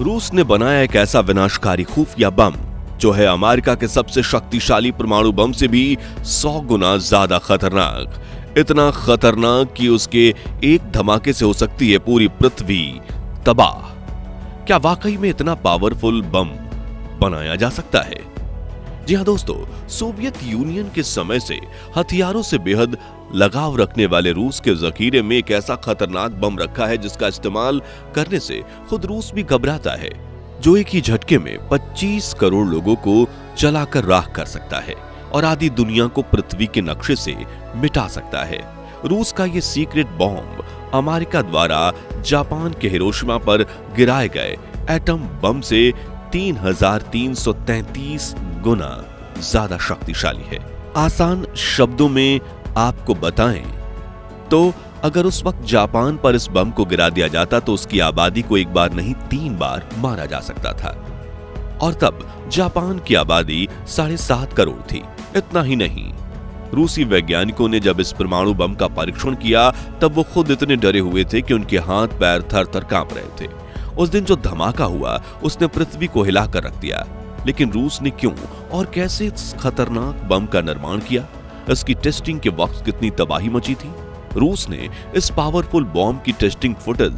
रूस ने बनाया एक ऐसा विनाशकारी खुफिया बम जो है अमेरिका के सबसे शक्तिशाली परमाणु बम से भी 100 गुना ज्यादा खतरनाक। इतना खतरनाक कि उसके एक धमाके से हो सकती है पूरी पृथ्वी तबाह। क्या वाकई में इतना पावरफुल बम बनाया जा सकता है? जी हां दोस्तों, सोवियत यूनियन के समय से हथियारों से बेहद लगाव रखने वाले रूस के जखीरे में एक ऐसा खतरनाक बम रखा है जिसका इस्तेमाल करने से खुद रूस भी घबराता है, जो एक ही झटके में 25 करोड़ लोगों को जलाकर राख कर सकता है और आधी दुनिया को पृथ्वी के नक्शे से मिटा सकता है। रूस का यह सीक्रेट बॉम्ब अमेरिका द्वारा जापान के हिरोशिमा पर गिराए गए एटम बम से 3333 गुना ज्यादा शक्तिशाली है। आसान शब्दों में आपको बताएं तो अगर उस वक्त जापान पर इस बम को गिरा दिया जाता तो उसकी आबादी को एक बार नहीं 3 बार मारा जा सकता था। और तब जापान की आबादी 7.5 करोड़ थी। इतना ही नहीं, रूसी वैज्ञानिकों ने जब इस परमाणु बम का परीक्षण किया तब वो खुद इतने डरे हुए थे कि उनके हाथ पैर थर-थर कांप रहे थे। उस दिन जो धमाका हुआ उसने पृथ्वी को हिलाकर रख दिया। लेकिन रूस ने क्यों और कैसे इस खतरनाक बम का निर्माण किया? इसकी टेस्टिंग के वक्त कितनी तबाही मची थी? रूस ने इस पावरफुल बॉम्ब की टेस्टिंग फुटेज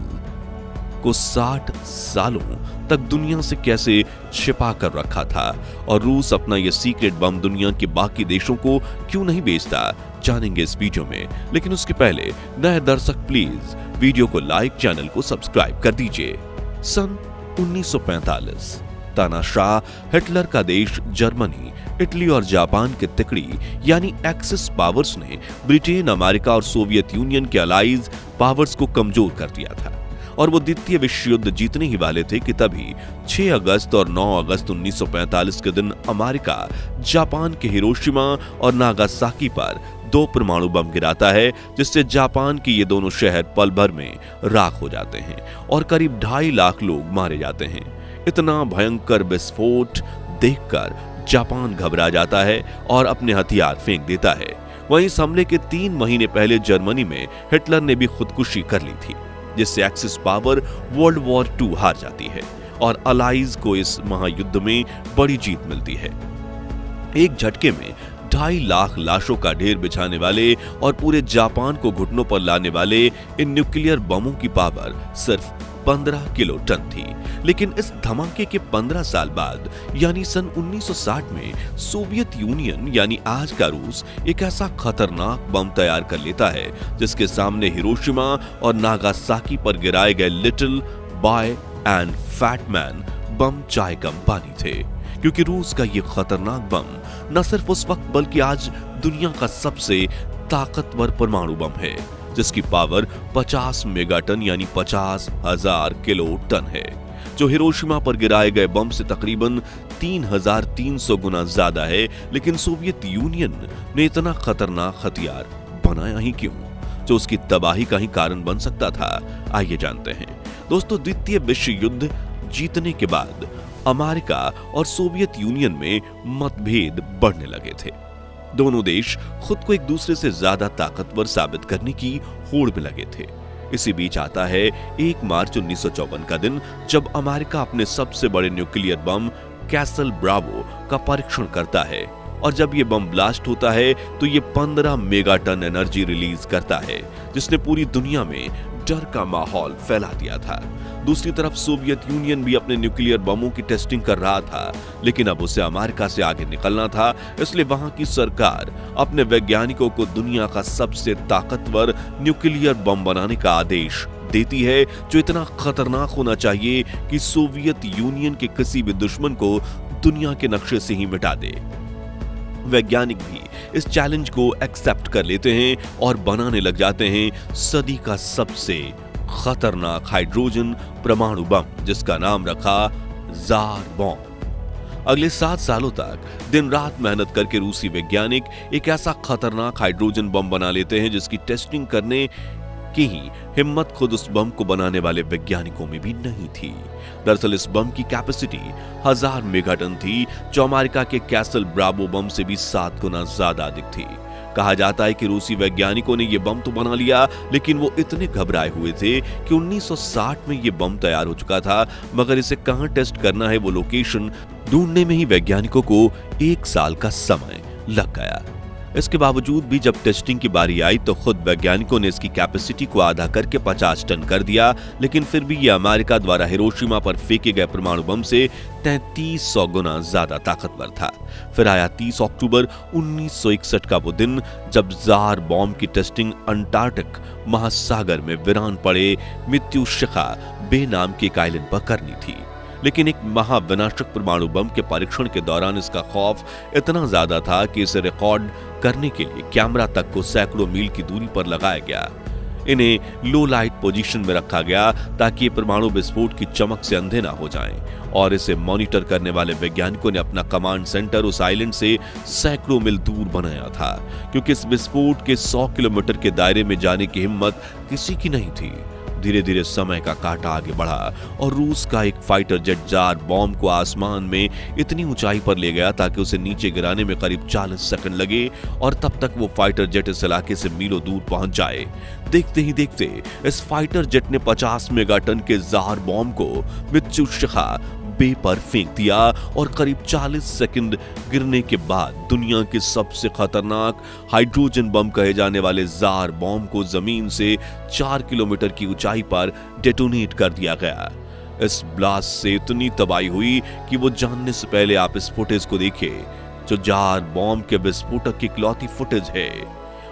को 60 सालों तक दुनिया से कैसे छिपा कर रखा था और रूस अपना यह सीक्रेट बम दुनिया के बाकी देशों को क्यों नहीं बेचता, जानेंगे इस वीडियो में। लेकिन उसके पहले नए दर्शक प्लीज वीडियो को लाइक, चैनल को सब्सक्राइब कर दीजिए। सन 1945 तानाशाह हिटलर का देश जर्मनी, इटली और जापान के तिकड़ी यानी एक्सिस पावर्स ने ब्रिटेन, अमेरिका और सोवियत यूनियन के अलाइज पावर्स को कमजोर कर दिया था और वो द्वितीय विश्व युद्ध जीतने ही वाले थे कि तभी 6 अगस्त और 9 अगस्त 1945 के दिन अमेरिका जापान के हिरोशिमा और नागासाकी पर 2 परमाणु बम गिराता है, जिससे जापान के ये दोनों शहर पल भर में राख हो जाते हैं और करीब 2.5 लाख लोग मारे जाते हैं। इतना भयंकर विस्फोट देखकर जापान घबरा जाता है और अपने हथियार फेंक देता है। वहीं इस हमले के 3 महीने पहले जर्मनी में हिटलर ने भी खुदकुशी कर ली थी, जिससे एक्सिस पावर वर्ल्ड वॉर 2 हार जाती है और अलाइज को इस महायुद्ध में बड़ी जीत मिलती है। एक झटके में 2.5 लाख लाशों का ढेर बिछाने वाले और पूरे जापान को घुटनों पर लाने वाले इन न्यूक्लियर बमों की पावर सिर्फ 15 किलो टन थी। लेकिन इस धमाके के 15 साल बाद यानी सन 1960 में सोवियत यूनियन यानी आज का रूस एक ऐसा खतरनाक बम तैयार कर लेता है जिसके सामने हिरोशिमा और नागासाकी पर गिराए गए Little Boy and Fat Man bomb चाय कम पानी थे, क्योंकि रूस का ये खतरनाक बम न सिर्फ उस वक्त बल्कि आज दुनिया का सबसे ताकतवर परमाणु बम है, जिसकी पावर 50 मेगाटन यानी 50,000 किलो टन है, जो हिरोशिमा पर गिराए गए बम से तकरीबन 3,300 गुना ज्यादा है। लेकिन सोवियत यूनियन ने इतना खतरनाक हथियार बनाया ही क्यों, जो उसकी तबाही का ही कारण बन सकता था? आइए जानते हैं। दोस्तों, द्वितीय विश्व युद्ध जीतने के बाद अमेरिका और सोवियत यूनियन में मतभेद बढ़ने लगे थे। दोनों देश खुद को एक दूसरे से ज्यादा ताकतवर साबित करने की होड़ में लगे थे। इसी बीच आता है 1 मार्च 1954 का दिन, जब अमेरिका अपने सबसे बड़े न्यूक्लियर बम कैसल ब्रावो का परीक्षण करता है और जब ये बम ब्लास्ट होता है तो ये 15 मेगाटन एनर्जी रिलीज करता है, जिसने पूरी दुनिया में डर का माहौल फैला दिया था। दूसरी तरफ सोवियत यूनियन भी अपने न्यूक्लियर बमों की टेस्टिंग कर रहा था, लेकिन अब उसे अमेरिका से आगे निकलना था। इसलिए वहां की सरकार अपने वैज्ञानिकों को दुनिया का सबसे ताकतवर न्यूक्लियर बम बनाने का आदेश देती है, जो इतना खतरनाक होना चाहिए कि सोवियत यूनियन के किसी भी दुश्मन को दुनिया के नक्शे से ही मिटा दे। वैज्ञानिक भी इस चैलेंज को एक्सेप्ट कर लेते हैं और बनाने लग जाते हैं सदी का सबसे खतरनाक हाइड्रोजन परमाणु बम, जिसका नाम रखा जार बॉम्ब। अगले 7 सालों तक दिन रात मेहनत करके रूसी वैज्ञानिक एक ऐसा खतरनाक हाइड्रोजन बम बना लेते हैं जिसकी टेस्टिंग करने की ही हिम्मत खुद उस बम को बनाने वाले वैज्ञानिकों में भी नहीं थी। दरअसल इस बम की कैपेसिटी 1000 मेगाटन थी, जो अमेरिका के कैसल ब्रावो बम से भी 7 गुना ज्यादा अधिक थी। कहा जाता है कि रूसी वैज्ञानिकों ने यह बम तो बना लिया, लेकिन वो इतने घबराए हुए थे कि 1960 में यह बम तैयार हो चुका था, मगर इसे कहां टेस्ट करना है वो लोकेशन ढूंढने में ही वैज्ञानिकों को 1 साल का समय लग गया। इसके बावजूद भी जब टेस्टिंग की बारी आई तो खुद वैज्ञानिकों ने इसकी कैपेसिटी को आधा करके 50 टन कर दिया, लेकिन फिर भी यह अमेरिका द्वारा हिरोशिमा पर फेंके गए परमाणु बम से 3300 गुना ज्यादा ताकतवर था। फिर आया 30 अक्टूबर 1961 का वो दिन जब जार बॉम्ब की टेस्टिंग अंटार्कटिक महासागर में वीरान पड़े मित्युशिखा बे नाम के एक आइलैंड पर करनी थी। लेकिन एक महाविनाशक परमाणु बम के परीक्षण के दौरान इसका खौफ इतना ज्यादा था कि इसे रिकॉर्ड करने के लिए कैमरा तक को सैकड़ों मील की दूरी पर लगाया गया। इन्हें लो लाइट पोजीशन में रखा गया ताकि ये परमाणु विस्फोट की चमक से अंधे ना हो जाएं, और इसे मॉनिटर करने वाले वैज्ञानिकों ने अपना कमांड सेंटर उस आइलैंड से सैकड़ों मील दूर बनाया था, क्योंकि इस विस्फोट के 100 किलोमीटर के दायरे में जाने की हिम्मत किसी की नहीं थी। धीरे धीरे समय का कांटा आगे बढ़ा और रूस का एक फाइटर जेट जार बॉम्ब को आसमान में इतनी ऊंचाई पर ले गया ताकि उसे नीचे गिराने में करीब 40 सेकंड लगे, और तब तक वो फाइटर जेट इस इलाके से मीलों दूर पहुंच जाए। देखते ही देखते इस फाइटर जेट ने 50 मेगाटन के जार बॉम्ब को मित्सुशिखा बे पर फेंक दिया, और करीब 40 सेकंड गिरने के बाद दुनिया के सबसे खतरनाक हाइड्रोजन बम कहे जाने वाले जार बॉम्ब को जमीन से 4 किलोमीटर की ऊंचाई पर डेटोनेट कर दिया गया। इस ब्लास्ट से इतनी तबाही हुई कि वो जानने से पहले आप इस फुटेज को देखिए, जो जार बॉम्ब के विस्फोटक की इकलौती फुटेज है।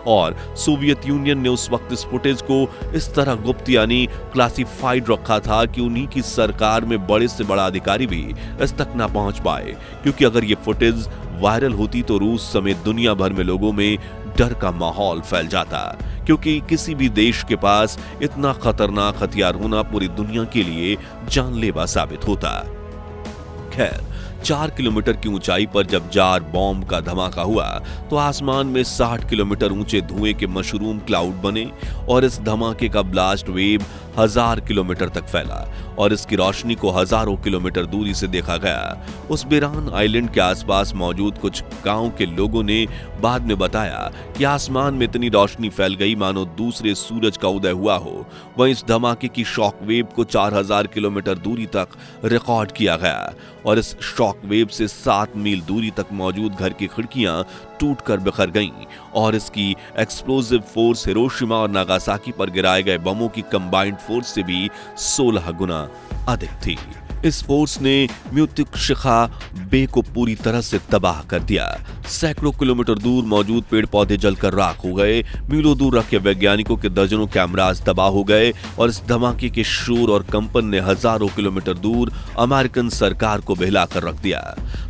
और सोवियत यूनियन ने उस वक्त इस फुटेज को इस तरह गुप्त यानी क्लासिफाइड रखा था कि उन्हीं की सरकार में बड़े से बड़ा अधिकारी भी इस तक ना पहुंच पाए, क्योंकि अगर ये फुटेज वायरल होती तो रूस समेत दुनिया भर में लोगों में डर का माहौल फैल जाता, क्योंकि किसी भी देश के पास इतना खतरनाक हथियार होना पूरी दुनिया के लिए जानलेवा साबित होता। खैर, 4 किलोमीटर की ऊंचाई पर जब जार बॉम्ब का धमाका हुआ तो आसमान में 60 किलोमीटर ऊंचे धुएं के मशरूम क्लाउड बने, और इस धमाके का ब्लास्ट वेव 1000 किलोमीटर तक फैला, और इसकी रोशनी को हजारों किलोमीटर दूरी से देखा गया। उस बिरान आइलैंड के आसपास मौजूद कुछ गांव के लोगों ने बाद में बताया कि आसमान में इतनी रोशनी फैल गई मानो दूसरे सूरज का उदय हुआ हो। वहीं इस धमाके की शॉक वेव को 4000 किलोमीटर दूरी तक रिकॉर्ड किया गया, और इस शॉक वेव से 7 मील दूरी तक मौजूद घर की खिड़कियां टूटकर बिखर गईं, और इसकी एक्सप्लोसिव फोर्स हिरोशिमा और नागासाकी पर गिराए गए बमों की कंबाइंड फोर्स से भी 16 गुना अधिक थी। इस फोर्स ने मित्सुशिखा बे को पूरी तरह से तबाह कर दिया। सैकड़ों किलोमीटर दूर मौजूद पेड़ पौधे जलकर राख हो गए, मीलों दूर रखे वैज्ञानिकों के दर्जनों कैमरास तबाह हो गए, और इस धमाके के शोर और कंपन ने हजारों किलोमीटर दूर अमेरिकन सरकार को बहला कर रख दिया।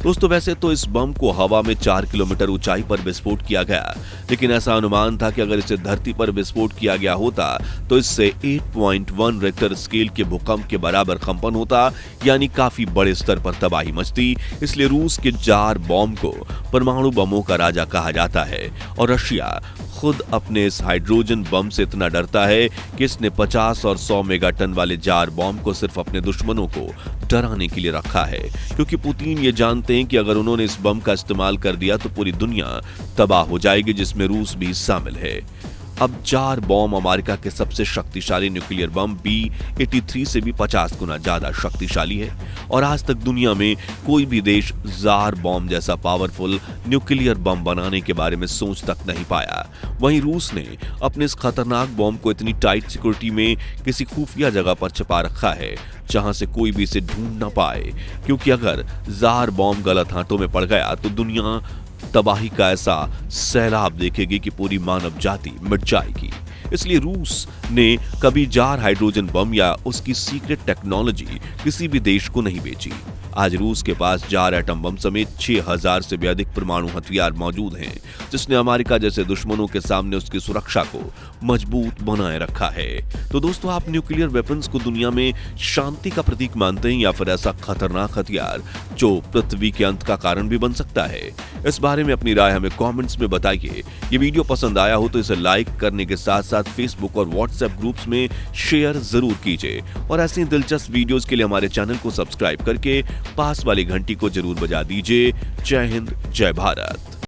दोस्तों, वैसे तो इस बम को हवा में 4 किलोमीटर ऊंचाई पर विस्फोट किया गया, लेकिन ऐसा अनुमान था कि अगर इसे धरती पर विस्फोट किया गया होता तो इससे 8.1 रिक्टर स्केल के भूकंप के बराबर कंपन होता, यानी काफी बड़े स्तर पर तबाही मचती। इसलिए रूस के जार बॉम्ब को परमाणु बमों का राजा कहा जाता है, और रशिया खुद अपने इस हाइड्रोजन बम से इतना डरता है कि इसने 50 और 100 मेगाटन वाले जार बॉम्ब को सिर्फ अपने दुश्मनों को डराने के लिए रखा है, क्योंकि पुतिन ये जानते हैं कि अगर उन्होंने इस बम का इस्तेमाल कर दिया तो पूरी दुनिया तबाह हो जाएगी, जिसमें रूस भी शामिल है। अब जार बॉम्ब अमेरिका के सबसे शक्तिशाली न्यूक्लियर बम B-83 से भी 50 गुना ज्यादा शक्तिशाली है, और आज तक दुनिया में कोई भी देश जार बॉम्ब जैसा पावरफुल न्यूक्लियर बम बनाने के बारे में सोच तक नहीं पाया। वहीं रूस ने अपने इस खतरनाक बॉम्ब को इतनी टाइट सिक्योरिटी में किसी खुफिया जगह पर छिपा रखा है जहां से कोई भी इसे ढूंढ ना पाए, क्योंकि अगर जार बॉम्ब गलत हाथों में पड़ गया तो दुनिया तबाही का ऐसा सैलाब देखेगी कि पूरी मानव जाति मिट जाएगी। इसलिए रूस ने कभी जार हाइड्रोजन बम या उसकी सीक्रेट टेक्नोलॉजी किसी भी देश को नहीं बेची। आज रूस के पास जार एटम बम समेत 6000 से भी अधिक परमाणु हथियार मौजूद हैं, जिसने अमेरिका जैसे दुश्मनों के सामने उसकी सुरक्षा को मजबूत बनाए रखा है। तो दोस्तों, आप न्यूक्लियर वेपन्स को दुनिया में शांति का प्रतीक मानते हैं या फिर ऐसा खतरनाक हथियार जो पृथ्वी के अंत का कारण भी बन सकता है? इस बारे में अपनी राय हमें कमेंट्स में बताइए। ये वीडियो पसंद आया हो तो इसे लाइक करने के साथ साथ फेसबुक और व्हाट्सएप ग्रुप्स में शेयर जरूर कीजिए, और ऐसी दिलचस्प वीडियोस के लिए हमारे चैनल को सब्सक्राइब करके पास वाली घंटी को जरूर बजा दीजिए। जय हिंद, जय भारत।